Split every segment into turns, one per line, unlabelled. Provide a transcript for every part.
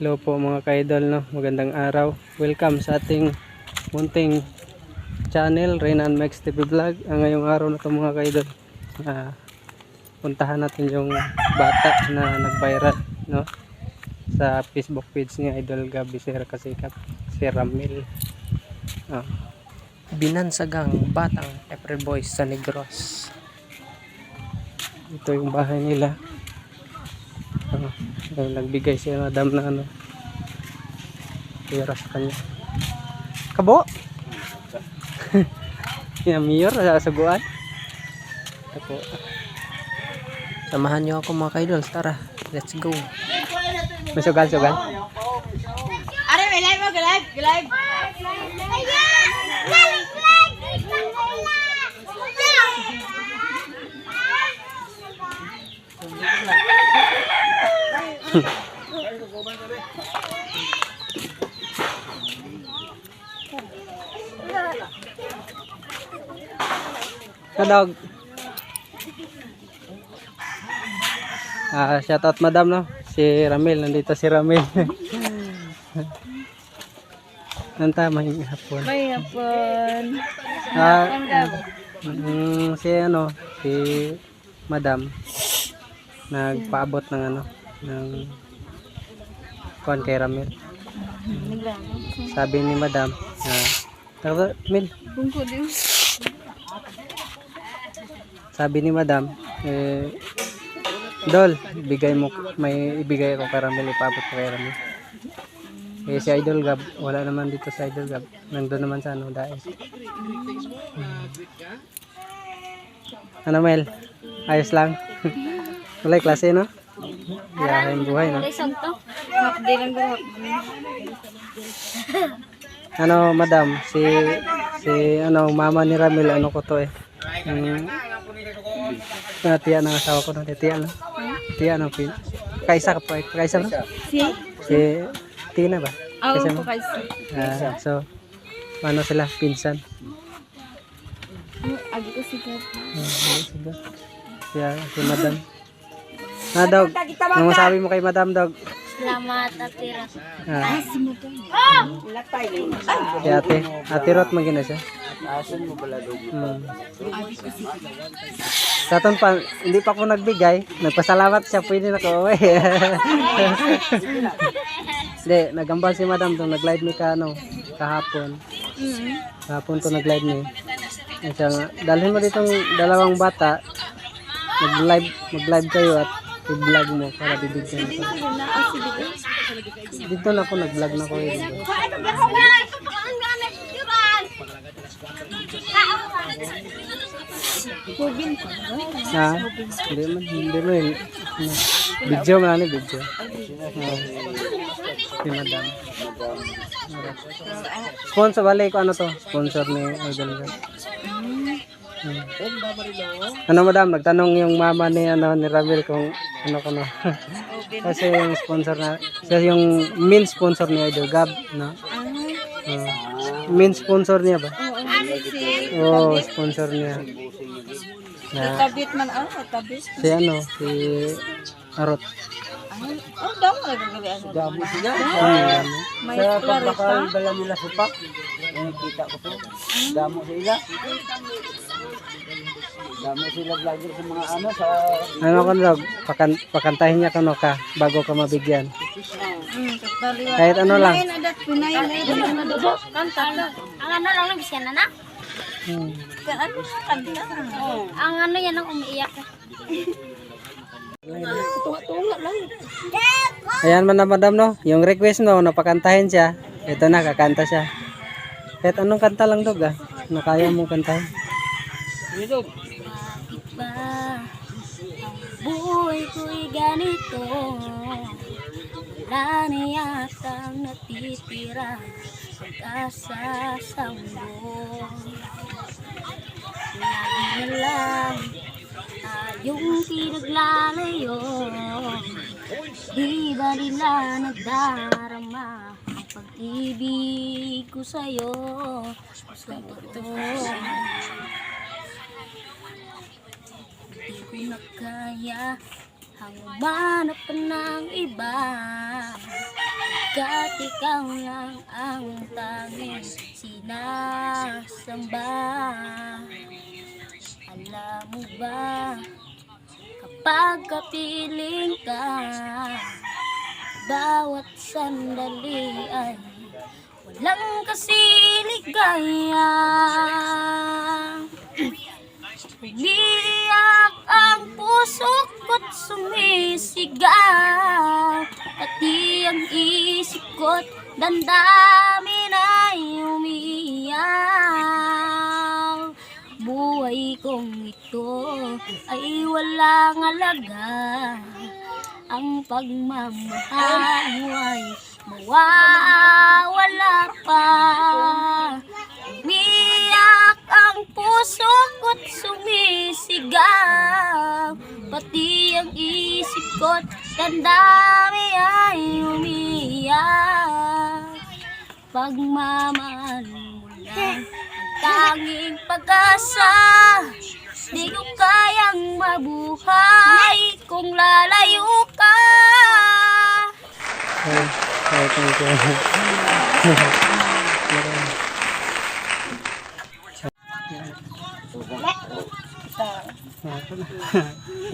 Hello po mga ka-idol, no? Magandang araw. Welcome sa ating munting channel, Renan Max TV Vlog. Ngayong araw na ito mga ka-idol, puntahan natin yung bata na nag-viral, no? Sa Facebook page ni Idol Gabi Sir Kasikap, si Ramil. Binansagang batang April Boys sa Negros. Ito yung bahay nila. Nagbigay siya madam na ano, pera sa kanya. Kabo? Mayor sa saguan. Ako. Samahan niyo ako mga ka-idol. Tara, let's go. May sugal.
Are, may live mo, live.
Kadog. Shout out madam, no? Si Ramil, nandito si Ramil. Nanta may hapon.
May hapon.
Si madam nagpaabot ng ano, ng kuan kay Ramil. Sabi ni madam, Mil. Sabi ni madam, Dol, may ibigay ako kay Ramil, ipaabot ko kay Ramil. Si Idol Gab, wala naman dito sa Idol Gab. Nandun naman sa ano, Daes. Ano Mel? Ayos lang. Wala klase, no? Yahin buhay, no? Ano, madam, si mama ni Ramil, ano ko to tiya ng asawa ko, no? Tiya, no? Kaisa ka po, kaisa, no? Si Tina ba?
Oo, po kaisa.
So, ano sila, pinsan?
Agi ko sigat.
Si madam. Dog, ano masabi mo kay madam, Dog?
Salamat, Atira.
Si ate Rot magina siya.
Asan mo pala doon?
Sa aton pa, hindi pa ako nagbigay. Nagpasalamat siya, pwede na ko. Hindi, nagambal si madam doon. Nag-live ni ka, kahapon. Kahapon to nag-live ni. Dalhin mo ditong dalawang bata. Mag-live kayo at i-vlog mo para bibigyan ko. Dito na ako, nag-vlog na ko. Hindi mo yun. Video mo lang, video. Si madam. Sponsor, balik ko ano to? Sponsor ni Idol. Ano madam, nagtanong yung mama ni Ramil kung ano ko no. Kasi yung sponsor na, siya yung main sponsor ni Idol Gab, no? Main sponsor niya ba? Oo, sponsor niya.
Tabit man tabit.
Si Arot.
Damo nagagabi ano.
Damo sila.
May
Sa
florista.
pagkakadala nila supak, kita ko to. Damo sila. Damo sila vlogger sa mga ano sa...
Ano ko Dog, pakantahin niya ka bago ka mabigyan. Kahit ano lang.
Kanta. Ang ano lang bisyan na. Ang ano yan ang umiiyak. Tunga lang.
Ayan man na madam, no? Yung request no, napakantahin siya. Ito na, kakanta siya. Kahit anong kanta lang Dog nakaya mong kantahin.
Bakit ba buhay ko'y ganito? Wala na yatang natitira pag-asa sa mundo. Lagi na lang tayong pinaglalayo. Di ba nila nagdarama ang pag-ibig ko sa'yo? Gusto ko to. Di ko na kaya Hangumanap pa ng iba. Pagkat ikaw lang ang tanging sinasamba. Alam mo ba, kapag kapiling ka, bawat sandali ay walang kasiligaya. Umiiyak ang puso ko't sumisigaw, pati ang isip ko't damdamin ay umiiyak. Buhay kong ito ay walang halaga, ang pagmamahal mo ay mawawala pa. Umiyak ang puso ko't sumisigaw, pati ang isip ko't damdami ay umiyak. Pagmamahal mo lang ang tanging pag-asa, di ko kayang mabuhay kung lalayo ka.
Okay, thank you.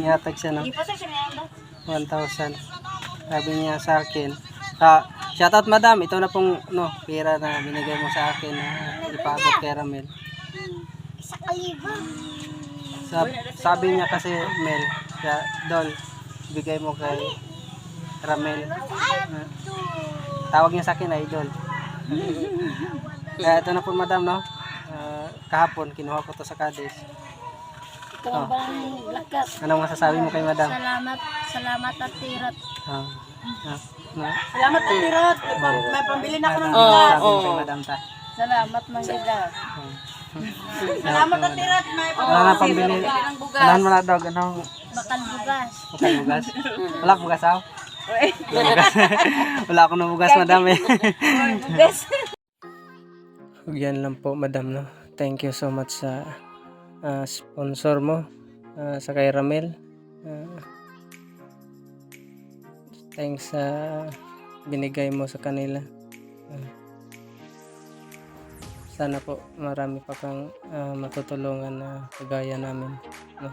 Niyatag siya ng 1,000. Sabi niya sa akin, shoutout madam, ito na pong pera na binigay mo sa akin na ipabot kay Ramel. Sabi niya kasi Mel, Dol, bigay mo kay Ramel. Tawag niya sa akin na Idol. Kaya ito na po madam, no? Kahapon kinuha ko to sa Cadiz. Anong masasabi mo kay madam?
Salamat at tirot.
Salamat po, Tirot. May pambili na ako ng
Sabi mo kay madam ta.
Salamat Manggida.
Salamat po, Tirot. May
Wala na pambili. Anahan mo na dog, anong
Bakal bugas.
bakal bugas? Wala ka bugas aw? Wala bugas. Wala ako ng bugas madam eh.
Bugas.
Yan lang po madam, no. Thank you so much sa sponsor mo sa kay Ramel. Thanks sa binigay mo sa kanila. Sana po marami pa kang matutulungan na kagaya namin, no?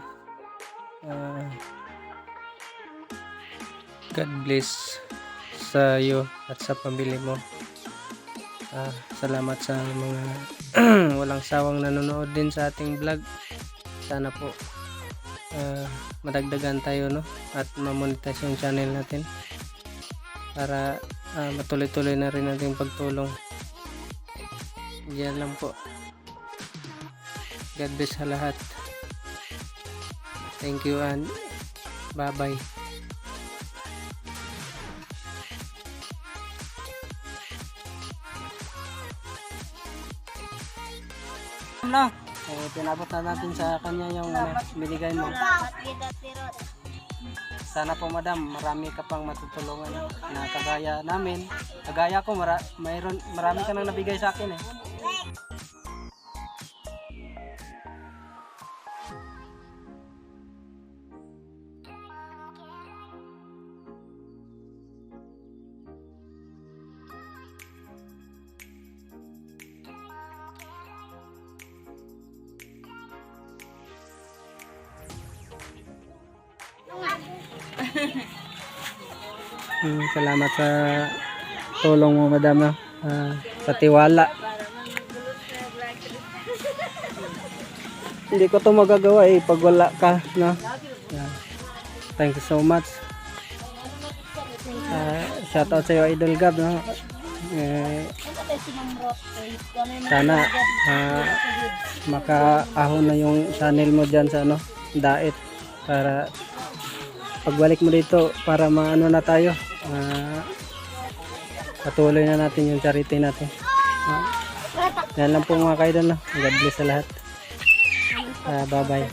God bless sa iyo at sa pamilya mo. Salamat sa mga walang sawang nanonood din sa ating vlog. Sana po madagdagan tayo, no, at ma-monetize yung channel natin para matuloy-tuloy na rin natin pagtulong. Yan lang po. God bless sa lahat. Thank you and bye-bye. No. Pinabot na natin sa kanya yung binigay mo.
Salamat kita tirot.
Sana po madam, marami ka pang matutulungan na kagaya namin. Kagaya ko, marami ka nang nabigay sa akin eh. Salamat sa tulong mo madam, no? Sa tiwala. Hindi ko to magagawa eh pag wala ka, no? Thank you so much. Shout out sa iyo Idol Gab, no? Sana makaahon na yung channel mo dyan sa Daet, para pagbalik mo dito para maano na tayo, patuloy na natin yung charity natin. Yan lang po mga kaidol, no? God bless sa lahat. Bye bye.